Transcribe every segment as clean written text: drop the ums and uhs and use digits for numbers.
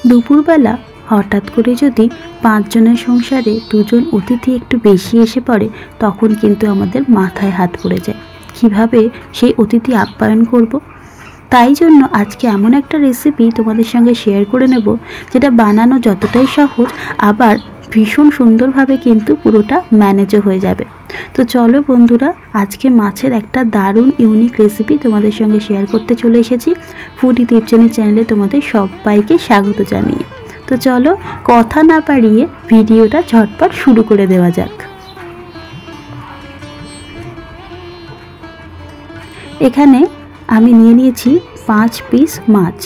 দুপুরবেলা হঠাৎ করে যদি 5 জনের সংসারে 2 জন অতিথি একটু বেশি এসে পড়ে, তখন কিন্তু আমাদের মাথায় হাত পড়ে যায় কিভাবে সেই অতিথি আপ্যায়ন করব। তাই জন্য আজকে এমন একটা রেসিপি তোমাদের সঙ্গে শেয়ার করে নেব, যেটা বানানো যতটাই সহজ, আবার ভীষণ সুন্দরভাবে কিন্তু পুরোটা ম্যানেজও হয়ে যাবে। তো চলো বন্ধুরা, আজকে মাছের একটা দারুণ ইউনিক রেসিপি তোমাদের সঙ্গে শেয়ার করতে চলে এসেছি। ফুডি দেবযানী চ্যানেলে তোমাদের সবাইকে স্বাগত জানিয়ে। তো চলো কথা না বাড়িয়ে ভিডিওটা ঝটপট শুরু করে দেওয়া যাক। এখানে আমি নিয়ে নিয়েছি 5 পিস মাছ।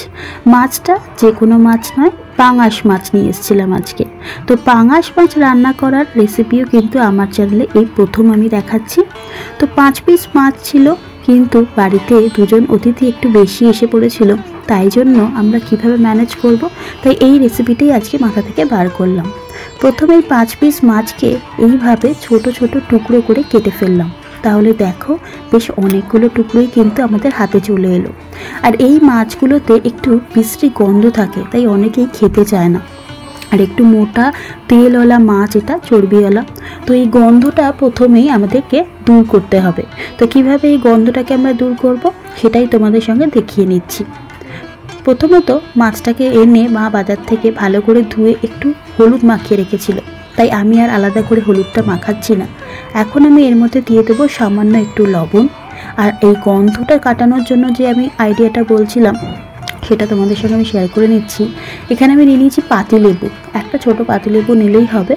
মাছটা যে কোনো মাছ নয়, পাঙাশ মাছ নিয়ে এসেছিলাম আজকে। তো পাঙাশ মাছ রান্না করার রেসিপিও কিন্তু আমার চ্যানেলে এই প্রথম আমি দেখাচ্ছি। তো 5 পিস মাছ ছিল, কিন্তু বাড়িতে 2 জন অতিথি একটু বেশি এসে পড়েছিল, তাই জন্য আমরা কিভাবে ম্যানেজ করব, তাই এই রেসিপিটাই আজকে মাথা থেকে বার করলাম। প্রথমেই 5 পিস মাছকে এইভাবে ছোট ছোট টুকরো করে কেটে ফেললাম। তাহলে দেখো বেশ অনেকগুলো টুকরোই কিন্তু আমাদের হাতে চলে এলো। আর এই মাছগুলোতে একটু বিশ্রী গন্ধ থাকে, তাই অনেকেই খেতে চায় না। আর একটু মোটা তেলওয়ালা মাছ, এটা চর্বিওয়ালা। তো এই গন্ধটা প্রথমেই আমাদেরকে দূর করতে হবে। তো কিভাবে এই গন্ধটাকে আমরা দূর করব, সেটাই তোমাদের সঙ্গে দেখিয়ে নিচ্ছি। প্রথমত মাছটাকে এনে মা বাজার থেকে ভালো করে ধুয়ে একটু হলুদ মাখিয়ে রেখেছিল, তাই আমি আর আলাদা করে হলুদটা মাখাচ্ছি না। এখন আমি এর মধ্যে দিয়ে দেবো সামান্য একটু লবণ। আর এই গন্ধটা কাটানোর জন্য যে আমি আইডিয়াটা বলছিলাম, সেটা তোমাদের সঙ্গে আমি শেয়ার করে নিচ্ছি। এখানে আমি নিয়ে নিয়েছি পাতিলেবু, একটা ছোট পাতিলেবু নিলেই হবে।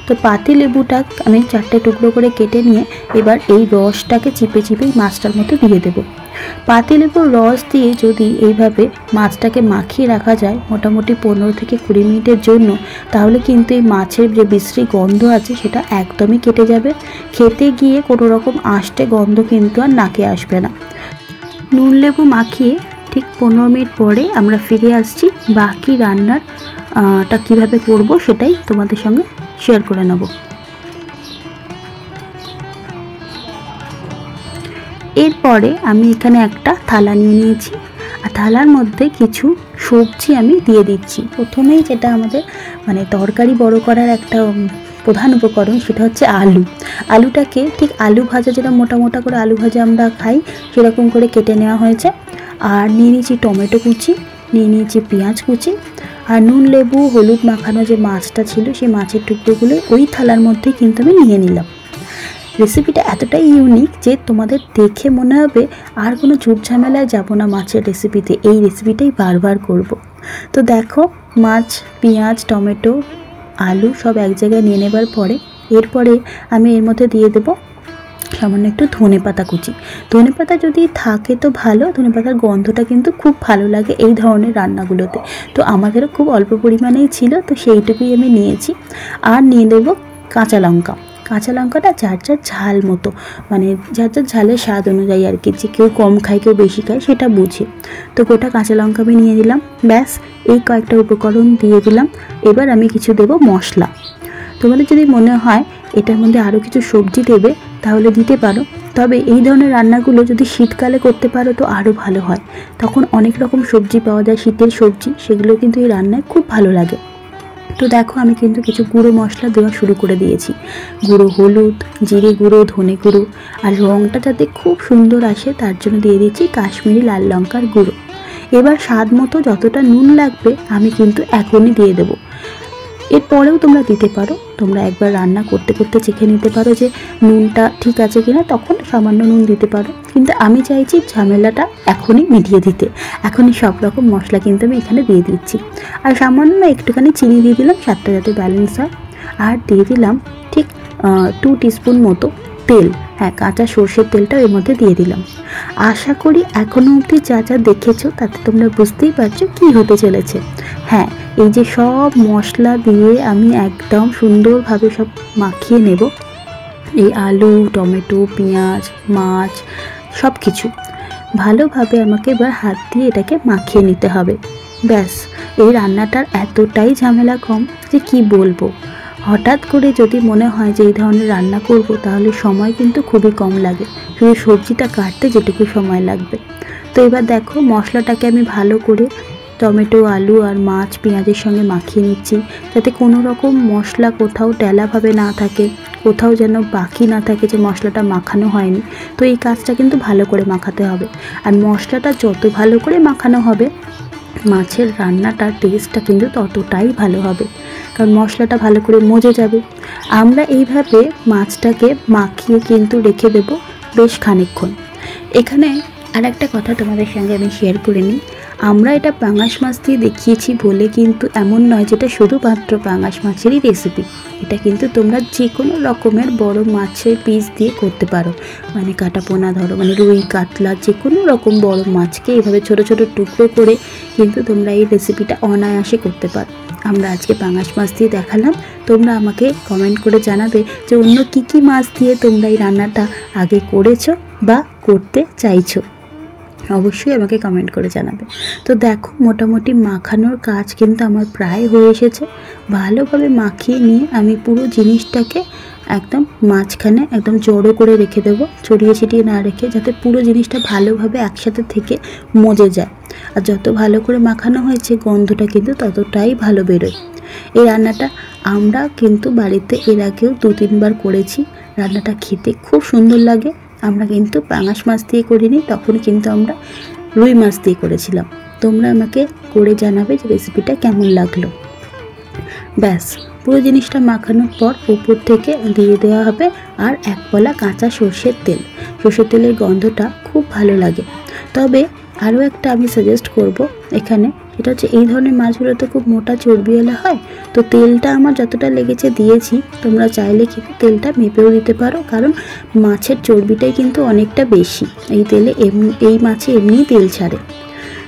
তো পাতিলেবুটা আমি 4টে টুকরো করে কেটে নিয়ে এবার এই রসটাকে চিপে চিপেই মাছটার মধ্যে দিয়ে দেবো। পাতিলেবুর রস দিয়ে যদি এইভাবে মাছটাকে মাখিয়ে রাখা যায় মোটামুটি 15 থেকে 20 মিনিটের জন্য, তাহলে কিন্তু এই মাছের যে বিশ্রী গন্ধ আছে সেটা একদমই কেটে যাবে। খেতে গিয়ে কোনো রকম আষ্টে গন্ধ কিন্তু আর নাকে আসবে না। নুন লেবু মাখিয়ে ঠিক 15 মিনিট পরে আমরা ফিরে আসছি। বাকি রান্নাটা কীভাবে করব সেটাই তোমাদের সঙ্গে শেয়ার করে নেব। এরপরে আমি এখানে একটা থালা নিয়ে নিয়েছি, আর থালার মধ্যে কিছু সবজি আমি দিয়ে দিচ্ছি। প্রথমেই যেটা আমাদের তরকারি বড় করার একটা প্রধান উপকরণ, সেটা হচ্ছে আলু। আলুটাকে ঠিক আলু ভাজা, যেটা মোটা মোটা করে আলু ভাজা আমরা খাই, সেরকম করে কেটে নেওয়া হয়েছে। আর নিয়ে নিয়েছি টমেটো কুচি, নিয়ে নিয়েছি পেঁয়াজ কুচি, আর নুন লেবু হলুদ মাখানো যে মাছটা ছিল সেই মাছের টুকরোগুলো ওই থালার মধ্যেই কিন্তু আমি নিয়ে নিলাম। রেসিপিটা এতটাই ইউনিক যে তোমাদের দেখে মনে হবে আর কোনো ঝুট ঝামেলায় যাবো না মাছের রেসিপিতে, এই রেসিপিটাই বারবার করব। তো দেখো মাছ, পেঁয়াজ, টমেটো, আলু সব এক জায়গায় নিয়ে নেবার পরে এরপরে আমি এর মধ্যে দিয়ে দেবো সামান্য একটু ধনেপাতা কুচি। ধনেপাতা যদি থাকে তো ভালো, ধনেপাতার গন্ধটা কিন্তু খুব ভালো লাগে এই ধরনের রান্নাগুলোতে। তো আমাদেরও খুব অল্প পরিমাণেই ছিল, তো সেইটুকুই আমি নিয়েছি। আর নিয়ে দেবো কাঁচা লঙ্কা। কাঁচা লঙ্কাটা যার যার ঝাল মতো, যার যার ঝালের স্বাদ অনুযায়ী আর কি, যে কেউ কম খায় কেউ বেশি খায় সেটা বুঝে। তো গোটা কাঁচা লঙ্কা আমি নিয়ে দিলাম। ব্যাস, এই কয়েকটা উপকরণ দিয়ে দিলাম। এবার আমি কিছু দেবো মশলা। তোমাদের যদি মনে হয় এটার মধ্যে আরও কিছু সবজি দেবে তাহলে দিতে পারো, তবে এই ধরনের রান্নাগুলো যদি শীতকালে করতে পারো তো আরও ভালো হয়। তখন অনেক রকম সবজি পাওয়া যায়, শীতের সবজি, সেগুলো কিন্তু এই রান্নায় খুব ভালো লাগে। তো দেখো আমি কিন্তু কিছু গুঁড়ো মশলা দেওয়া শুরু করে দিয়েছি। গুঁড়ো হলুদ, জিরে গুঁড়ো, ধনে গুঁড়ো, আর রঙটা যাতে খুব সুন্দর আসে তার জন্য দিয়ে দিচ্ছি কাশ্মীরি লাল লঙ্কার গুঁড়ো। এবার স্বাদ মতো যতটা নুন লাগবে আমি কিন্তু এখনই দিয়ে দেবো। এরপরেও তোমরা দিতে পারো, তোমরা একবার রান্না করতে করতে চেখে নিতে পারো যে নুনটা ঠিক আছে কিনা, তখন সামান্য নুন দিতে পারো। কিন্তু আমি চাইছি ঝামেলাটা এখনই মিটিয়ে দিতে, এখনই সব রকম মশলা কিন্তু আমি এখানে দিয়ে দিচ্ছি। আর সামান্য একটুখানি চিনি দিয়ে দিলাম, স্বাদটা যাতে ব্যালেন্স হয়। আর দিয়ে দিলাম ঠিক 2 টিস্পুন মতো তেল। হ্যাঁ, কাঁচা সর্ষের তেলটাও এর মধ্যে দিয়ে দিলাম। আশা করি এখনও অবধি যা যা দেখেছো তাতে তোমরা বুঝতেই পারছো কী হতে চলেছে। হ্যাঁ, এই যে সব মশলা দিয়ে আমি একদম সুন্দরভাবে সব মাখিয়ে নেব। এই আলু, টমেটো, পেঁয়াজ, মাছ সব কিছু ভালোভাবে আমাকে এবার হাত দিয়ে এটাকে মাখিয়ে নিতে হবে। ব্যাস, এই রান্নাটার এতটাই ঝামেলা কম যে কি বলবো। হঠাৎ করে যদি মনে হয় যে এই ধরনের রান্না করব, তাহলে সময় কিন্তু খুবই কম লাগে, শুধু সবজিটা কাটতে যেটুকু সময় লাগবে। তো এবার দেখো মশলাটাকে আমি ভালো করে টমেটো, আলু আর মাছ পেঁয়াজের সঙ্গে মাখিয়ে নিচ্ছি, যাতে কোনো রকম মশলা কোথাও ঢেলাভাবে না থাকে, কোথাও যেন বাকি না থাকে যে মশলাটা মাখানো হয়নি। তো এই কাজটা কিন্তু ভালো করে মাখাতে হবে, আর মশলাটা যত ভালো করে মাখানো হবে মাছের রান্নাটার টেস্টটা কিন্তু ততটাই ভালো হবে, কারণ মশলাটা ভালো করে মজে যাবে। আমরা এইভাবে মাছটাকে মাখিয়ে কিন্তু রেখে দেব বেশ খানিকক্ষণ। এখানে আর একটা কথা তোমাদের সঙ্গে আমি শেয়ার করে নিই, আমরা এটা পাঙাশ মাছ দিয়ে দেখিয়েছি বলে কিন্তু এমন নয় যেটা শুধুমাত্র পাঙাশ মাছেরই রেসিপি। এটা কিন্তু তোমরা যে কোনো রকমের বড় মাছের পিস দিয়ে করতে পারো, মানে কাটা পোনা ধরো, মানে রুই, কাতলা, যে কোনো রকম বড় মাছকে এইভাবে ছোট ছোট টুকরো করে কিন্তু তোমরা এই রেসিপিটা অনায়াসে করতে পারো। আমরা আজকে পাঙাশ মাছ দিয়ে দেখালাম, তোমরা আমাকে কমেন্ট করে জানাবে যে অন্য কী কী মাছ দিয়ে তোমরা এই রান্নাটা আগে করেছো বা করতে চাইছো, অবশ্যই আমাকে কমেন্ট করে জানাবে। তো দেখো মোটামুটি মাখানোর কাজ কিন্তু আমার প্রায় হয়ে এসেছে। ভালোভাবে মাখিয়ে নিয়ে আমি পুরো জিনিসটাকে একদম মাঝখানে একদম জড়ো করে রেখে দেবো, ছড়িয়ে ছিটিয়ে না রেখে, যাতে পুরো জিনিসটা ভালোভাবে একসাথে থেকে মজে যায়। আর যত ভালো করে মাখানো হয়েছে গন্ধটা কিন্তু ততটাই ভালো বেরোয়। এই রান্নাটা আমরা কিন্তু বাড়িতে এর আগেও 2-3 বার করেছি, রান্নাটা খেতে খুব সুন্দর লাগে। আমরা কিন্তু পাঙাশ মাছ দিয়ে করিনি, তখন কিন্তু আমরা রুই মাছ দিয়ে করেছিলাম। তোমরা আমাকে করে জানাবে যে রেসিপিটা কেমন লাগলো। ব্যাস, পুরো জিনিসটা মাখানোর পর উপর থেকে দিয়ে দেওয়া হবে আর 1 পলা কাঁচা সর্ষের তেল। সর্ষের তেলের গন্ধটা খুব ভালো লাগে। তবে আরও একটা আমি সাজেস্ট করব এখানে, এটা হচ্ছে এই ধরনের মাছগুলোতে খুব মোটা চর্বিওয়ালা হয়, তো তেলটা আমার যতটা লেগেছে দিয়েছি। তোমরা চাইলে কিন্তু তেলটা মেপেও দিতে পারো, কারণ মাছের চর্বিটাই কিন্তু অনেকটা বেশি এই তেলে, এই মাছে এমনিই তেল ছাড়ে।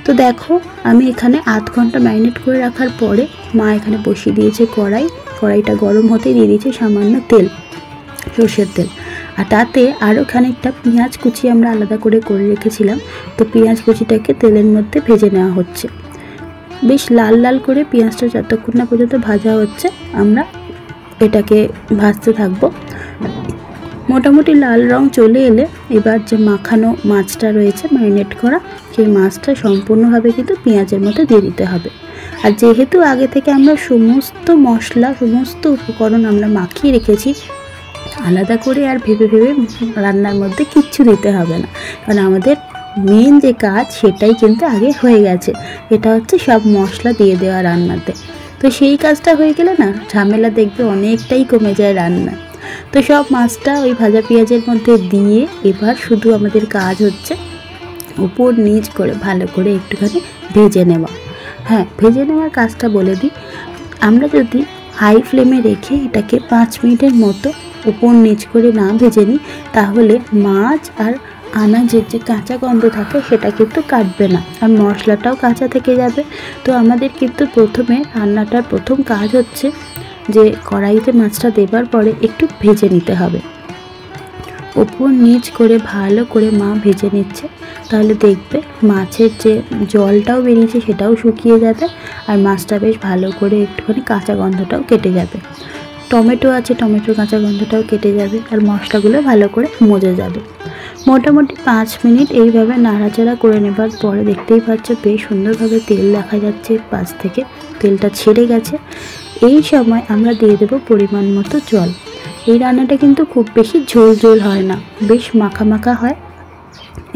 তো দেখো আমি এখানে 8 ঘন্টা ম্যারিনেট করে রাখার পরে মা এখানে বসিয়ে দিয়েছে কড়াইটা গরম হতে দিয়ে দিয়েছে সামান্য তেল, সর্ষের তেল, আর তাতে আরও খানিকটা পেঁয়াজ কুচি আমরা আলাদা করে রেখেছিলাম। তো পেঁয়াজ কুচিটাকে তেলের মধ্যে ভেজে নেওয়া হচ্ছে, বেশ লাল লাল করে। পেঁয়াজটা যতক্ষণ না পর্যন্ত ভাজা হচ্ছে আমরা এটাকে ভাজতে থাকবো। মোটামুটি লাল রং চলে এলে এবার যে মাখানো মাছটা রয়েছে ম্যারিনেট করা, সেই মাছটা সম্পূর্ণভাবে কিন্তু পেঁয়াজের মধ্যে দিয়ে দিতে হবে। আর যেহেতু আগে থেকে আমরা সমস্ত মশলা, সমস্ত উপকরণ আমরা মাখিয়ে রেখেছি, আলাদা করে আর ভেবে রান্নার মধ্যে কিচ্ছু দিতে হবে না, কারণ আমাদের মেন যে কাজ সেটাই কিন্তু আগে হয়ে গেছে। এটা হচ্ছে সব মশলা দিয়ে দেওয়া রান্নাতে। তো সেই কাজটা হয়ে গেলে না ঝামেলা দেখবে অনেকটাই কমে যায় রান্না। তো সব মাছটা ওই ভাজা পেঁয়াজের মধ্যে দিয়ে এবার শুধু আমাদের কাজ হচ্ছে উপর নিচ করে ভালো করে একটুখানি ভেজে নেওয়া। হ্যাঁ, ভেজে নেওয়ার কাজটা বলে দিই, আমরা যদি হাই ফ্লেমে রেখে এটাকে 5 মিনিটের মতো উপর নিচ করে না ভেজে নিই, তাহলে মাছ আর আনাজের যে কাঁচা গন্ধ থাকে সেটা কিন্তু কাটবে না, আর মশলাটাও কাঁচা থেকে যাবে। তো আমাদের কিন্তু প্রথমে রান্নাটার প্রথম কাজ হচ্ছে যে কড়াইতে মাছটা দেবার পরে একটু ভেজে নিতে হবে, উপর নিচ করে ভালো করে মা ভেজে নিচ্ছে। তাহলে দেখবে মাছের যে জলটাও বেরিয়েছে সেটাও শুকিয়ে যাবে, আর মাছটা বেশ ভালো করে একটুখানি কাঁচা গন্ধটাও কেটে যাবে। টমেটো আছে, টমেটোর কাঁচা গন্ধটাও কেটে যাবে, আর মশলাগুলো ভালো করে মজে যাবে। মোটামুটি 5 মিনিট এইভাবে নাড়াচাড়া করে নেবার পরে দেখতেই পাচ্ছ বেশ সুন্দরভাবে তেল দেখা যাচ্ছে, পাশ থেকে তেলটা ছেড়ে গেছে। এই সময় আমরা দিয়ে দেব পরিমাণ মতো জল। এই রান্নাটা কিন্তু খুব বেশি ঝোল হয় না, বেশ মাখা মাখা হয়।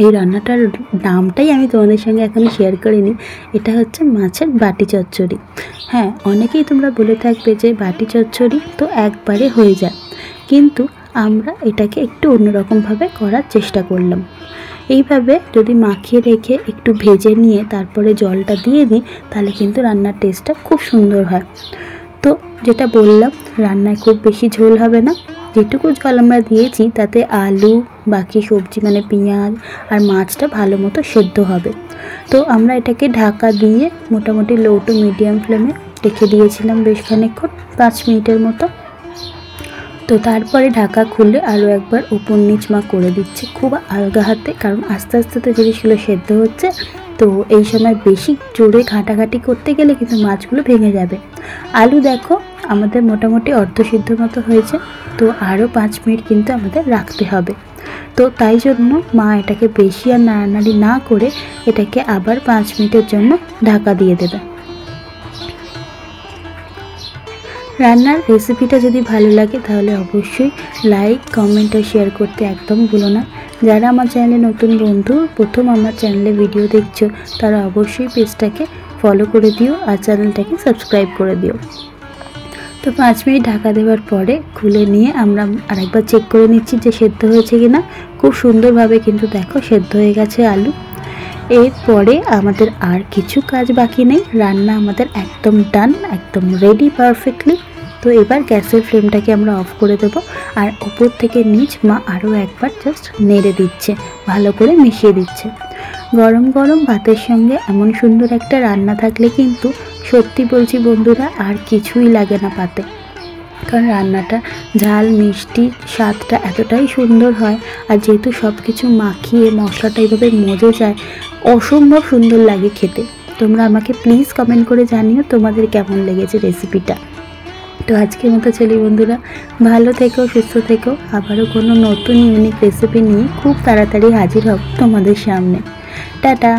এই রান্নাটার নামটাই আমি তোমাদের সঙ্গে এখন শেয়ার করিনি, এটা হচ্ছে মাছের বাটি চচ্চড়ি। হ্যাঁ, অনেকেই তোমরা বলে থাকবে যে বাটি চচ্চড়ি তো একবারে হয়ে যায়, কিন্তু আমরা এটাকে একটু অন্যরকমভাবে করার চেষ্টা করলাম। এইভাবে যদি মাখিয়ে রেখে একটু ভেজে নিয়ে তারপরে জলটা দিয়ে দিই, তাহলে কিন্তু রান্নার টেস্টটা খুব সুন্দর হয়। তো যেটা বললাম, রান্নায় খুব বেশি ঝোল হবে না, যেটুকু জল আমরা দিয়েছি তাতে আলু, বাকি সবজি মানে পেঁয়াজ আর মাছটা ভালো মতো সেদ্ধ হবে। তো আমরা এটাকে ঢাকা দিয়ে মোটামুটি লো টু মিডিয়াম ফ্লেমে রেখে দিয়েছিলাম বেশ খানিকক্ষণ, 5 মিনিটের মতো। তো তারপরে ঢাকা খুলে আরও একবার উপর নিচ মা করে দিচ্ছে খুব আলগা হাতে, কারণ আস্তে আস্তে তো জিনিসগুলো সেদ্ধ হচ্ছে। তো এই সময় বেশি জোরে ঘাঁটাঘাঁটি করতে গেলে কিন্তু মাছগুলো ভেঙে যাবে। আলু দেখো আমাদের মোটামুটি অর্ধসিদ্ধ মতো হয়েছে, তো আরও 5 মিনিট কিন্তু আমাদের রাখতে হবে। তো তাই জন্য মা এটাকে বেশি আর নাড়ানাড়ি না করে এটাকে আবার 5 মিনিটের জন্য ঢাকা দিয়ে দেবে। রান্নার রেসিপিটা যদি ভালো লাগে তাহলে অবশ্যই লাইক, কমেন্ট আর শেয়ার করতে একদম ভুলো না। যারা আমার চ্যানেলে নতুন বন্ধু, প্রথম আমার চ্যানেলে ভিডিও দেখছো, তারা অবশ্যই পেজটাকে ফলো করে দিও আর চ্যানেলটাকে সাবস্ক্রাইব করে দিও। তো 5 মিনিট ঢাকা দেওয়ার পরে খুলে নিয়ে আমরা আরেকবার চেক করে নিচ্ছি যে সেদ্ধ হয়েছে কিনা। খুব সুন্দরভাবে কিন্তু দেখো সেদ্ধ হয়ে গেছে আলু। এরপরে আমাদের আর কিছু কাজ বাকি নেই, রান্না আমাদের একদম ডান, একদম রেডি পারফেক্টলি। তো এবার গ্যাসের ফ্লেমটাকে আমরা অফ করে দেবো আর ওপর থেকে নিচ মা আরও একবার জাস্ট নেড়ে দিচ্ছে, ভালো করে মিশিয়ে দিচ্ছে। গরম গরম ভাতের সঙ্গে এমন সুন্দর একটা রান্না থাকলে কিন্তু সত্যি বলছি বন্ধুরা আর কিছুই লাগে না পাতে, কারণ রান্নাটা ঝাল মিষ্টি স্বাদটা এতটাই সুন্দর হয়। আর যেহেতু সব কিছু মাখিয়ে মশলাটা এইভাবে মজে যায়, অসম্ভব সুন্দর লাগে খেতে। তোমরা আমাকে প্লিজ কমেন্ট করে জানিও তোমাদের কেমন লেগেছে রেসিপিটা। তো আজকের মতো চলি বন্ধুরা, ভালো থেকো, সুস্থ থেকো। আবারও কোনো নতুন ইউনিক রেসিপি নিয়ে খুব তাড়াতাড়ি হাজির হব তোমাদের সামনে। টাটা।